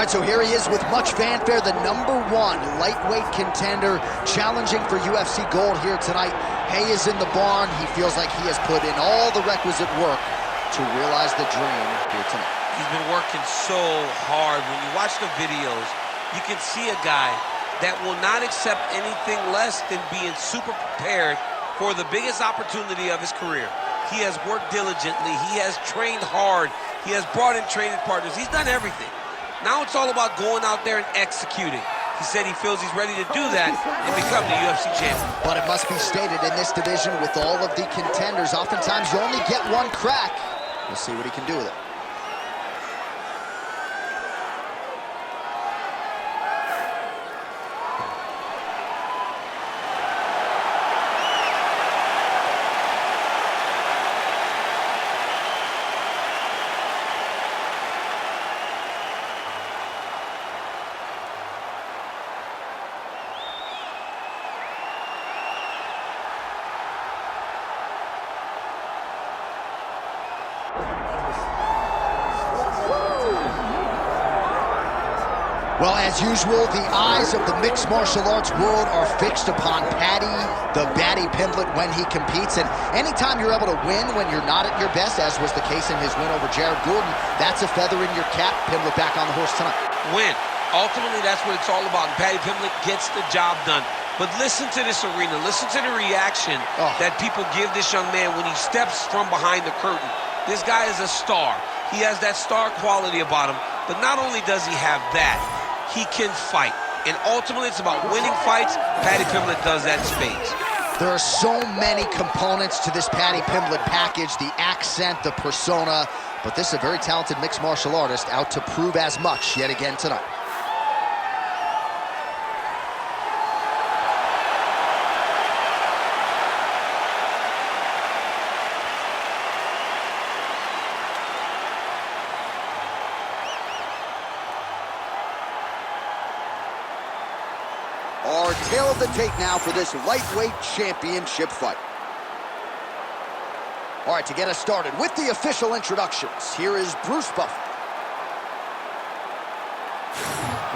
right, so here he is with much fanfare, the #1 lightweight contender, challenging for UFC gold here tonight. Hay is in the barn. He feels like he has put in all the requisite work to realize the dream here tonight. He's been working so hard. When you watch the videos, you can see a guy that will not accept anything less than being super prepared for the biggest opportunity of his career. He has worked diligently. He has trained hard. He has brought in training partners. He's done everything. Now it's all about going out there and executing. He said he feels he's ready to do that and become the UFC champion. But it must be stated, in this division with all of the contenders, oftentimes you only get one crack. We'll see what he can do with it. Well, as usual, the eyes of the mixed martial arts world are fixed upon Paddy, the Paddy Pimblett, when he competes. And anytime you're able to win when you're not at your best, as was the case in his win over Jared Gordon, that's a feather in your cap. Pimblett back on the horse tonight. Win. Ultimately, that's what it's all about. And Paddy Pimblett gets the job done. But listen to this arena. Listen to the reaction that people give this young man when he steps from behind the curtain. This guy is a star. He has that star quality about him. But not only does he have that, he can fight. And ultimately, it's about winning fights. Paddy Pimblett does that in spades. There are so many components to this Paddy Pimblett package, the accent, the persona, but this is a very talented mixed martial artist out to prove as much yet again tonight. Our tail of the tape now for this lightweight championship fight. All right, to get us started with the official introductions, here is Bruce Buffer.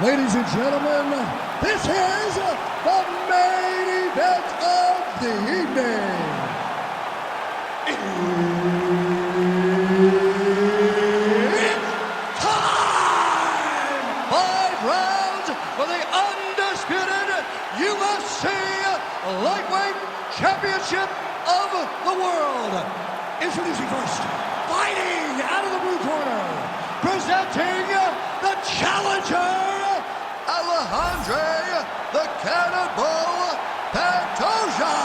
Ladies and gentlemen, this is the main event of the evening. It's time! 5 rounds for the undisputed UFC Lightweight Championship of the World. Introducing first, fighting out of the blue corner, presenting the challenger, Alexandre the Cannonball Pantoja.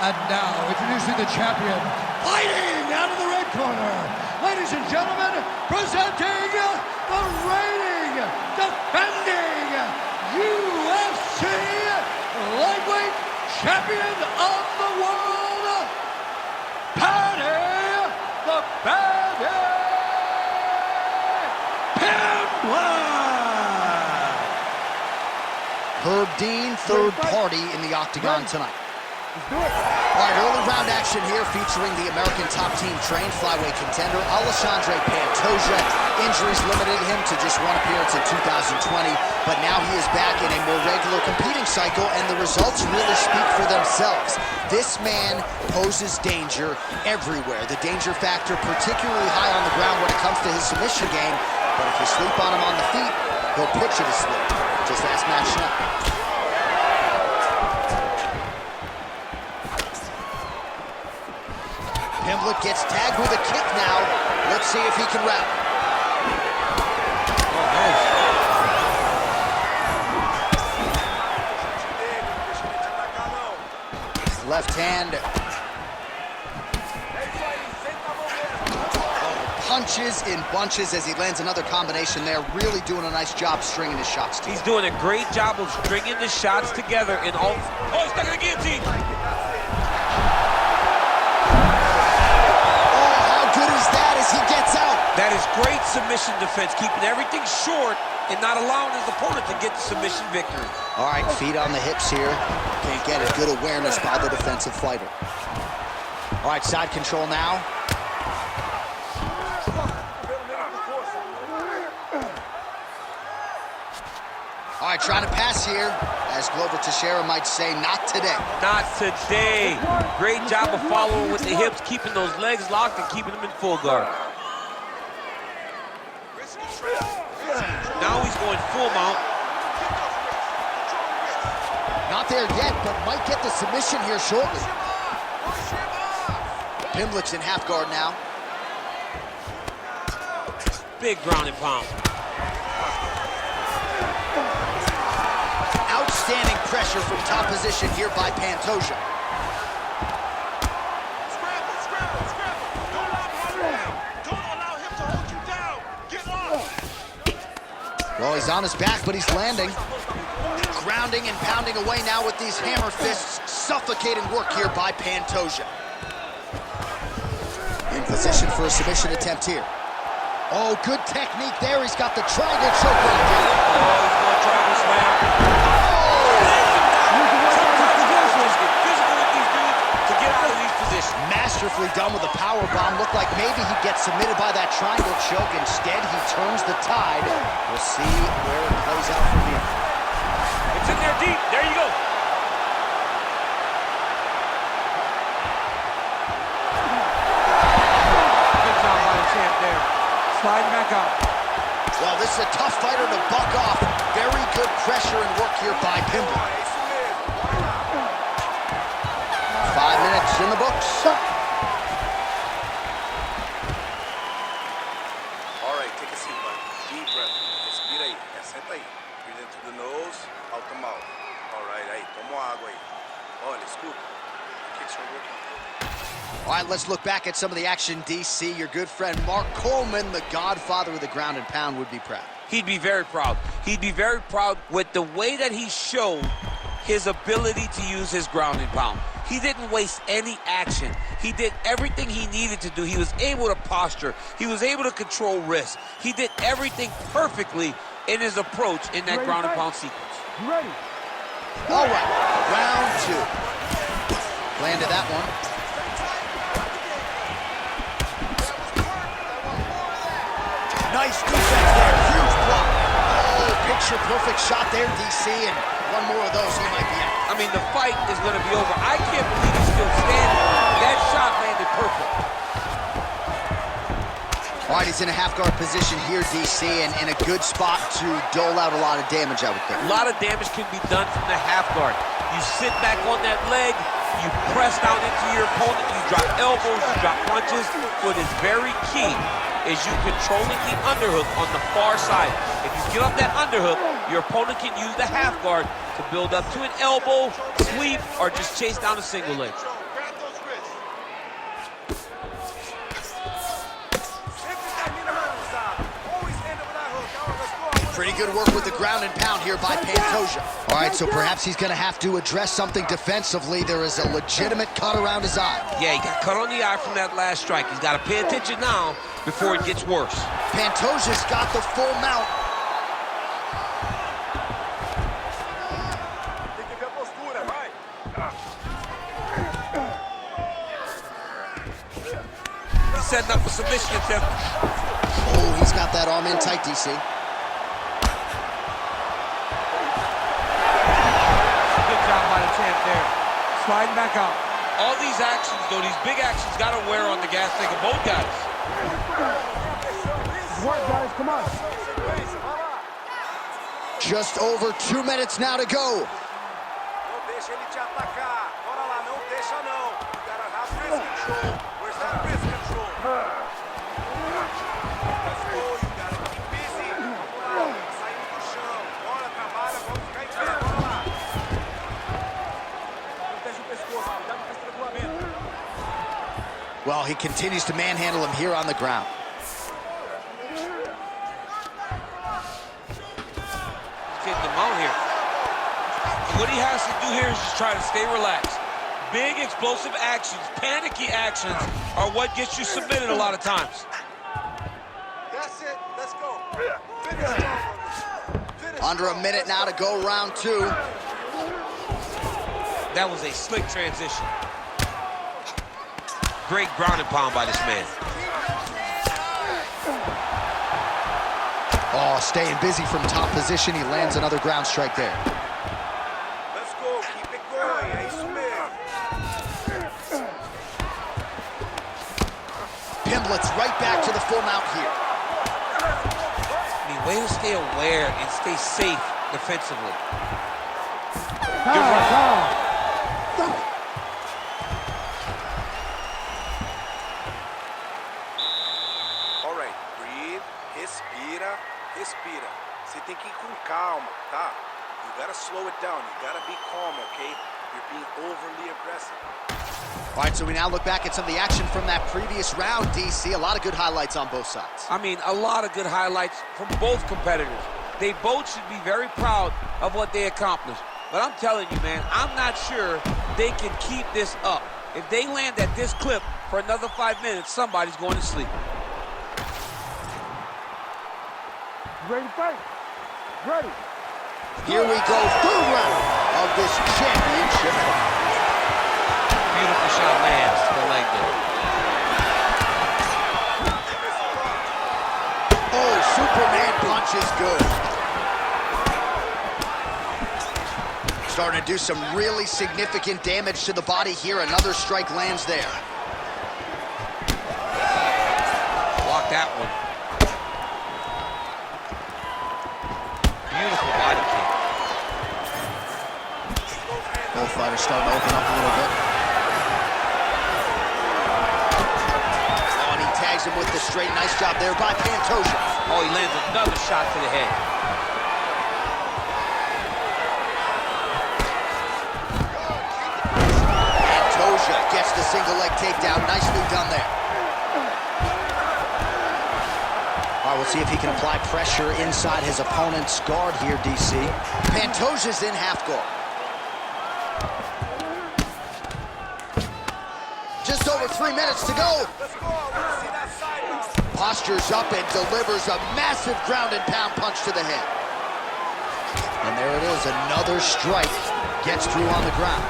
And now, introducing the champion, fighting out of the red corner, ladies and gentlemen, presenting the reigning, defending UFC Lightweight Champion of the World, Paddy the Paddy Pimblett. Herb Dean, third party in the octagon tonight. All right, early round action here featuring the American top team trained flyweight contender Alexandre Pantoja. Injuries limited him to just one appearance in 2020, but now he is back in a more regular competing cycle, and the results really speak for themselves. This man poses danger everywhere. The danger factor particularly high on the ground when it comes to his submission game, but if you sleep on him on the feet, he'll put you to sleep. Just ask Matt Schnepp. Pimblett gets tagged with a kick now. Let's see if he can wrap. Oh, nice. Left hand. Punches in bunches as he lands another combination there. Really doing a nice job stringing his shots together. He's doing a great job of stringing the shots together in all. Oh, he's stuck in the guillotine. He gets out. That is great submission defense, keeping everything short and not allowing his opponent to get the submission victory. All right, feet on the hips here. Can't get it. Good awareness by the defensive fighter. All right, side control now. All right, trying to pass here. As Glover Teixeira might say, not today. Not today. Great job of following with the hips, keeping those legs locked and keeping them in full guard. Now he's going full mount. Not there yet, but might get the submission here shortly. Pimblett's in half guard now. Big ground and pound. Outstanding pressure from top position here by Pantoja. Well, he's on his back, but he's landing. Grounding and pounding away now with these hammer fists. Suffocating work here by Pantoja. In position for a submission attempt here. Oh, good technique there. He's got the triangle choke right there. Oh, he's going triangle slam. Physical with these dudes to get out of these positions. Masterfully done with a power bomb. Looked like maybe he'd get submitted by that triangle choke. Instead, he turns the tide. We'll see where it plays out from here. It's in there deep. There you go. Good job by the champ there. Sliding back up. Well, this is a tough fighter to buck off. Very good pressure and work here by Pimblett. 5 minutes in the books. All right, take a seat, buddy. Deep breath. Respira aí. Senta aí. Breathe in through the nose, out the mouth. All right, aí. Toma água aí. Olha, escuta. Kicks are working. All right, let's look back at some of the action, DC. Your good friend Mark Coleman, the godfather of the ground and pound, would be proud. He'd be very proud. He'd be very proud with the way that he showed his ability to use his ground and pound. He didn't waste any action. He did everything he needed to do. He was able to posture. He was able to control wrists. He did everything perfectly in his approach in that ground and pound sequence. You ready? All right, round two. Landed that one. Nice defense there, huge block. Oh, picture perfect shot there, DC, and one more of those, he might be out. I mean, the fight is going to be over. I can't believe he's still standing. That shot landed perfect. All right, he's in a half-guard position here, DC, and in a good spot to dole out a lot of damage, I would think. A lot of damage can be done from the half guard. You sit back on that leg, you press down into your opponent, you drop elbows, you drop punches. What is very key is you controlling the underhook on the far side. If you get up that underhook, your opponent can use the half guard to build up to an elbow, sweep, or just chase down a single leg. Pretty good work with the ground and pound here by Pantoja. All right, so perhaps he's going to have to address something defensively. There is a legitimate cut around his eye. Yeah, he got cut on the eye from that last strike. He's got to pay attention now before it gets worse. Pantoja's got the full mount. Setting up a submission attempt. Oh, he's got that arm in tight, DC. Good job by the champ there. Sliding back out. All these actions, though, these big actions got to wear on the gas tank of both guys. Work, guys, come on. Just over 2 minutes now to go. Não deixa ele te atacar. Bora lá, não deixa não. You gotta have wrist control. Where's that wrist control? Let's go, you gotta keep busy. Vamos lá, saindo do chão. Bora, trabalha, vamos ficar em pé, bora lá. Protege o pescoço, cuidado com o estrangulamento. Well, he continues to manhandle him here on the ground. Getting them out here. And what he has to do here is just try to stay relaxed. Big explosive actions, panicky actions are what gets you submitted a lot of times. That's it, let's go. Finish. Under a minute now to go, round two. That was a slick transition. Great ground and pound by this man. Oh, Oh, staying busy from top position. He lands another ground strike there. Let's go, keep it going. É isso mesmo. Pimblett's right back to the full mount here. I mean, way to stay aware and stay safe defensively. All right, breathe, respira, respira. Você tem que ir com calma, tá? You gotta slow it down. You gotta be calm, okay? You're being overly aggressive. All right, so we now look back at some of the action from that previous round, DC. A lot of good highlights on both sides. I mean, a lot of good highlights from both competitors. They both should be very proud of what they accomplished. But I'm telling you, man, I'm not sure they can keep this up. If they land at this clip for another 5 minutes, somebody's going to sleep. Ready to fight? Ready. Here we go, third round of this championship fight. Beautiful shot lands to the leg there. Oh, Superman punch is good. Starting to do some really significant damage to the body here. Another strike lands there. Block that one. Beautiful body kick. Both fighters starting to open up a little bit. Oh, and he tags him with the straight. Nice job there by Pantoja. Oh, he lands another shot to the head. Pantoja gets the single leg takedown. Nicely done there. All right, we'll see if he can apply pressure inside his opponent's guard here, DC. Pantoja's in half guard. Just over 3 minutes to go. Let's go. Let's see that side. Postures up and delivers a massive ground and pound punch to the head. And there it is, another strike. Gets through on the ground.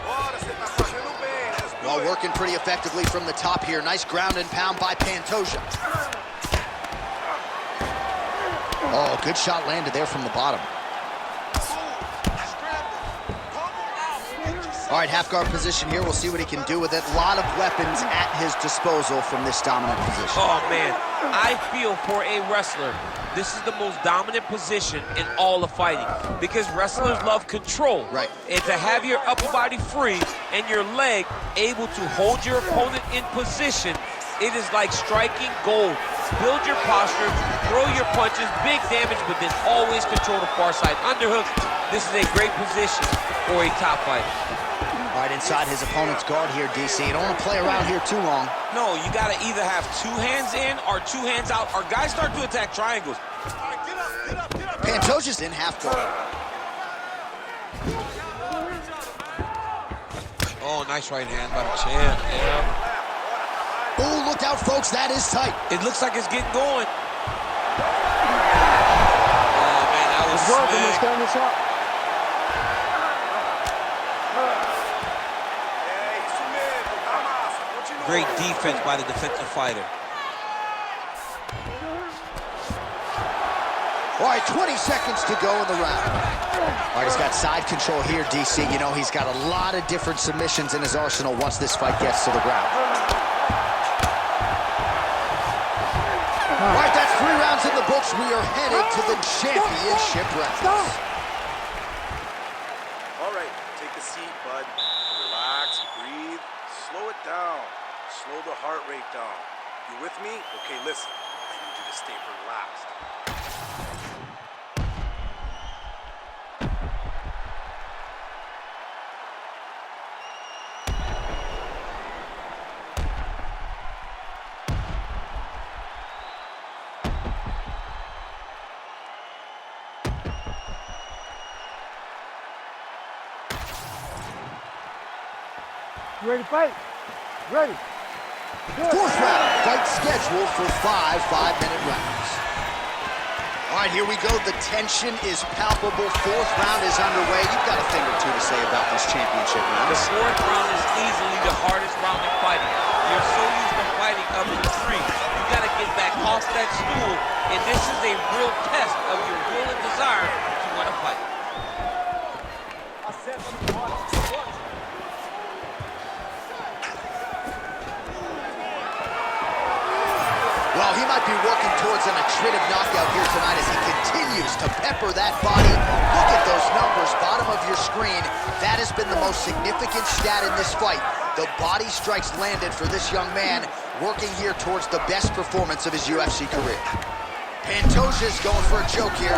Bora, você tá fazendo bem. Let's do Well, it. working pretty effectively from the top here. Nice ground and pound by Pantoja. Oh, good shot landed there from the bottom. All right, half guard position here. We'll see what he can do with it. A lot of weapons at his disposal from this dominant position. Oh, man, I feel for a wrestler, this is the most dominant position in all of fighting because wrestlers love control. Right. And to have your upper body free and your leg able to hold your opponent in position, it is like striking gold. Build your posture, throw your punches, big damage, but then always control the far side underhook. This is a great position for a top fighter. All right, inside his opponent's guard here, DC. You don't want to play around here too long. No, you got to either have 2 hands in or 2 hands out, or guys start to attack triangles. Pantoja's in half guard. Oh, nice right hand by the champ. Yeah. Oh, look out, folks. That is tight. It looks like it's getting going. Oh, man, that was slick. É isso mesmo. Tá massa. Continua. Great defense by the defensive fighter. All right, 20 seconds to go in the round. All right, he's got side control here, DC. You know, he's got a lot of different submissions in his arsenal once this fight gets to the ground. All right, that's 3 rounds in the books. We are headed to the championship rounds. All right, take a seat, bud. Relax, breathe, slow it down. Slow the heart rate down. You with me? Okay, listen. I need you to stay relaxed. You ready to fight? Ready. Fourth round, fight scheduled for 5 5-minute rounds. All right, here we go. The tension is palpable. Fourth round is underway. You've got a thing or two to say about these championship The rounds. fourth round is easily the hardest round in fighting. You're so used to fighting up to 3. You got to get back off that stool, and this is a real test of your will and desire to win a fight. Well, he might be working towards an attritive knockout here tonight as he continues to pepper that body. Look at those numbers, bottom of your screen. That has been the most significant stat in this fight. The body strikes landed for this young man, working here towards the best performance of his UFC career. Pantoja's going for a choke here.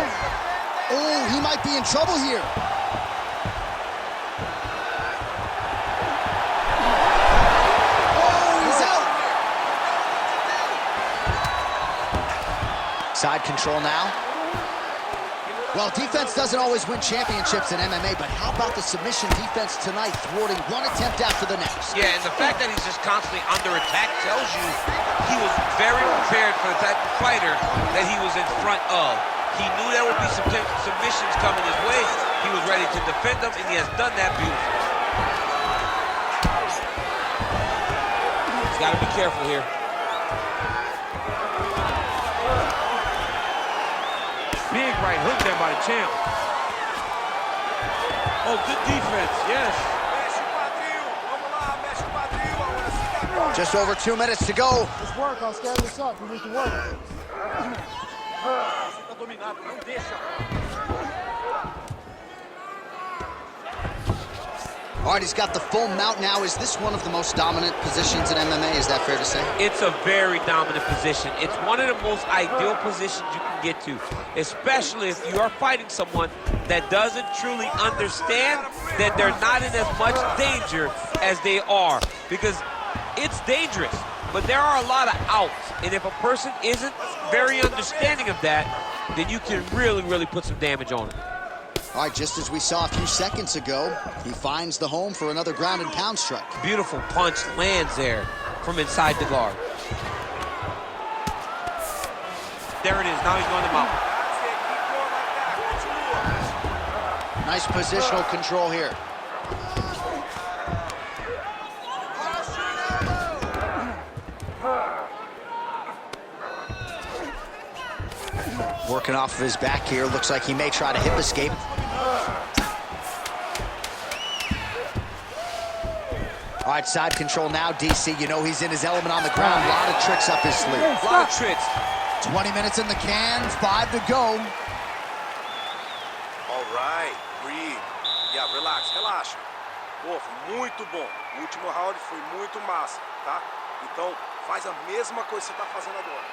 Oh, he might be in trouble here. Side control now. Well, defense doesn't always win championships in MMA, but how about the submission defense tonight, thwarting one attempt after the next? Yeah, and the fact that he's just constantly under attack tells you he was very prepared for the type of fighter that he was in front of. He knew there would be some submissions coming his way. He was ready to defend them, and he has done that beautifully. He's got to be careful here. Big right hook there by the champ. Oh, good defense, yes. Just over 2 minutes to go. Let's work. I'll scatter this up. We need to work. All right, he's got the full mount now. Is this one of the most dominant positions in MMA? Is that fair to say? It's a very dominant position. It's one of the most ideal positions you can get to, especially if you are fighting someone that doesn't truly understand that they're not in as much danger as they are, because it's dangerous, but there are a lot of outs, and if a person isn't very understanding of that, then you can really put some damage on it. All right, just as we saw a few seconds ago, he finds the home for another ground and pound strike. Beautiful punch lands there from inside the guard. There it is, now he's going to mount. Nice positional control here. Working off of his back here. Looks like he may try to hip escape. All right, side control now, DC. You know he's in his element on the ground. A lot of tricks up his sleeve. A lot of tricks. 20 minutes in the can, 5 to go. All right, breathe. Yeah, relax, relaxa. Pô, foi muito bom. O último round foi muito massa, tá? Então, faz a mesma coisa que você tá fazendo agora.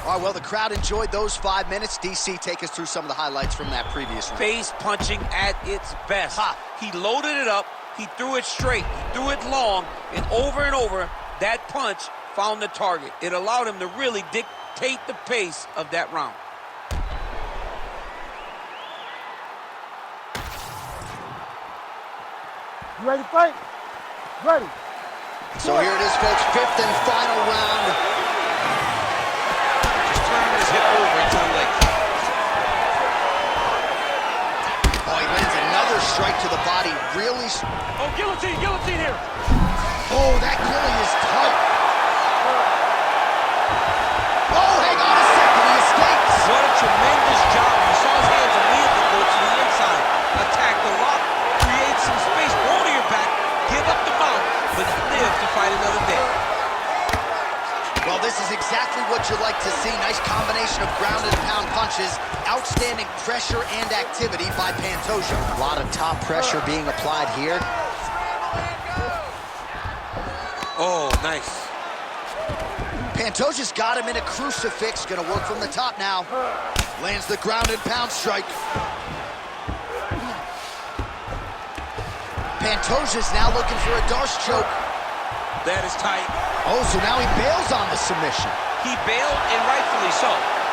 All right, well, the crowd enjoyed those 5 minutes. DC, take us through some of the highlights from that previous round. Face punching at its best. He loaded it up, he threw it straight, he threw it long, and over, that punch found the target. It allowed him to really dictate the pace of that round. You ready to fight? Ready. So here it is, folks, 5th and final round. Just turning his hip over into the leg. Oh, he lands another strike to the body. Really. Oh, guillotine here. Oh, that gilly is tight. Oh, hang on a second, he escapes. What a tremendous job. You saw his hands immediately go to the inside. Attack the lock, create some space, roll to your back, give up the mount, but live to fight another day. Well, this is exactly what you like to see. Nice combination of ground and pound punches. Outstanding pressure and activity by Pantoja. A lot of top pressure being applied here. Oh, nice. Pantoja's got him in a crucifix. Gonna work from the top now. Lands the ground and pound strike. Pantoja's now looking for a Darce choke. That is tight. Oh, so now he bails on the submission. He bailed, and rightfully so.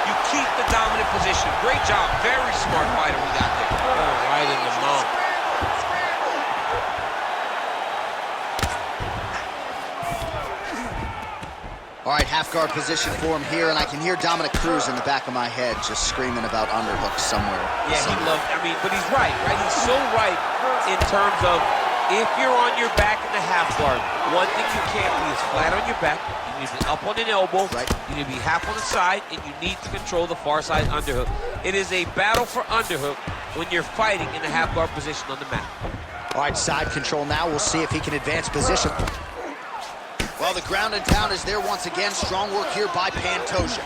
You keep the dominant position. Great job. Very smart fighter we got there. Oh, right in the mouth. All right, half guard position for him here, and I can hear Dominic Cruz in the back of my head just screaming about underhooks somewhere. Yeah, he loves, but he's right? He's so right in terms of if you're on your back in the half guard, one thing you can't be is flat on your back. You need to be up on an elbow. Right. You need to be half on the side, and you need to control the far side underhook. It is a battle for underhook when you're fighting in the half guard position on the mat. All right, side control now. We'll see if he can advance position. Well, the ground and pound is there once again. Strong work here by Pantoja.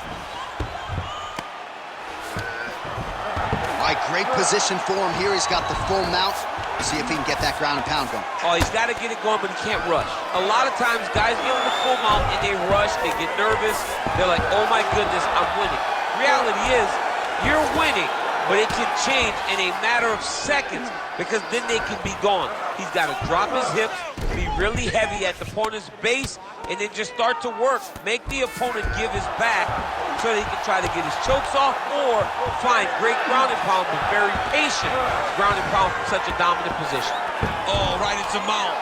All right, great position for him here. He's got the full mount. See if he can get that ground and pound going. Oh, he's got to get it going, but he can't rush. A lot of times, guys get in the full mount and they rush, they get nervous. They're like, oh my goodness, I'm winning. Reality is, you're winning, but it can change in a matter of seconds because then they can be gone. He's got to drop his hips, be really heavy at the opponent's base, and then just start to work. Make the opponent give his back so that he can try to get his chokes off or find great ground and pound, but very patient ground and pound from such a dominant position. Oh, right into mount.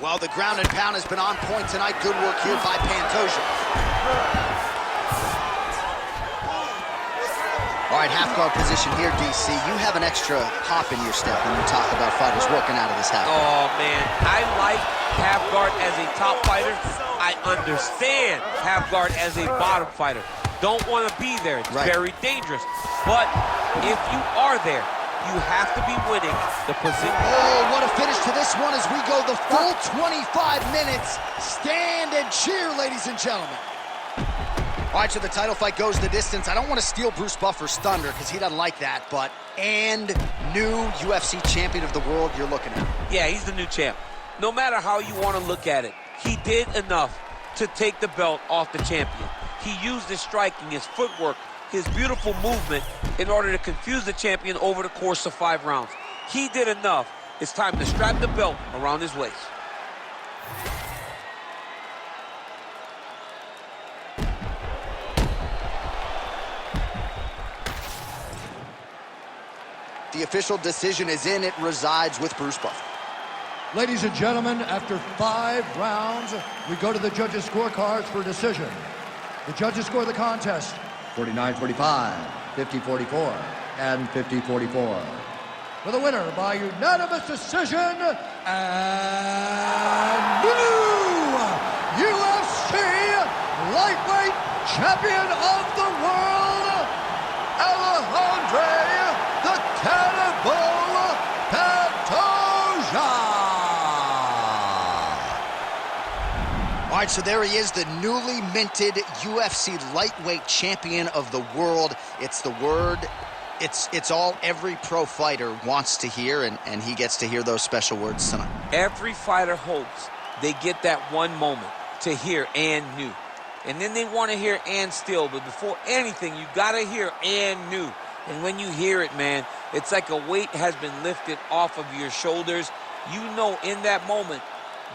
Well, the ground and pound has been on point tonight. Good work here by Pantoja. All right, half guard position here, DC. You have an extra hop in your step when you talk about fighters working out of this half guard. Oh, man, I like half guard as a top fighter. I understand half guard as a bottom fighter. Don't want to be there. It's very dangerous. But if you are there, you have to be winning the position. Oh, what a finish to this one as we go the full 25 minutes. Stand and cheer, ladies and gentlemen. All right, so the title fight goes the distance. I don't want to steal Bruce Buffer's thunder because he doesn't like that, but new UFC champion of the world you're looking at. Yeah, he's the new champ. No matter how you want to look at it, he did enough to take the belt off the champion. He used his striking, his footwork, his beautiful movement in order to confuse the champion over the course of 5 rounds. He did enough. It's time to strap the belt around his waist. The official decision is in. It resides with Bruce Buffer. Ladies and gentlemen, after 5 rounds, we go to the judges' scorecards for decision. The judges score the contest 49-45, 50-44, and 50-44. For the winner by unanimous decision, and new UFC lightweight champion of the world, Alexandre Pantoja. All right, so there he is, the newly minted UFC lightweight champion of the world. It's the word, it's all every pro fighter wants to hear, and he gets to hear those special words tonight. Every fighter hopes they get that one moment to hear and new. And then they want to hear and still, but before anything, you got to hear and new. And when you hear it, man, it's like a weight has been lifted off of your shoulders. You know in that moment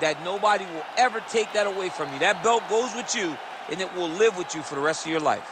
that nobody will ever take that away from you. That belt goes with you, and it will live with you for the rest of your life.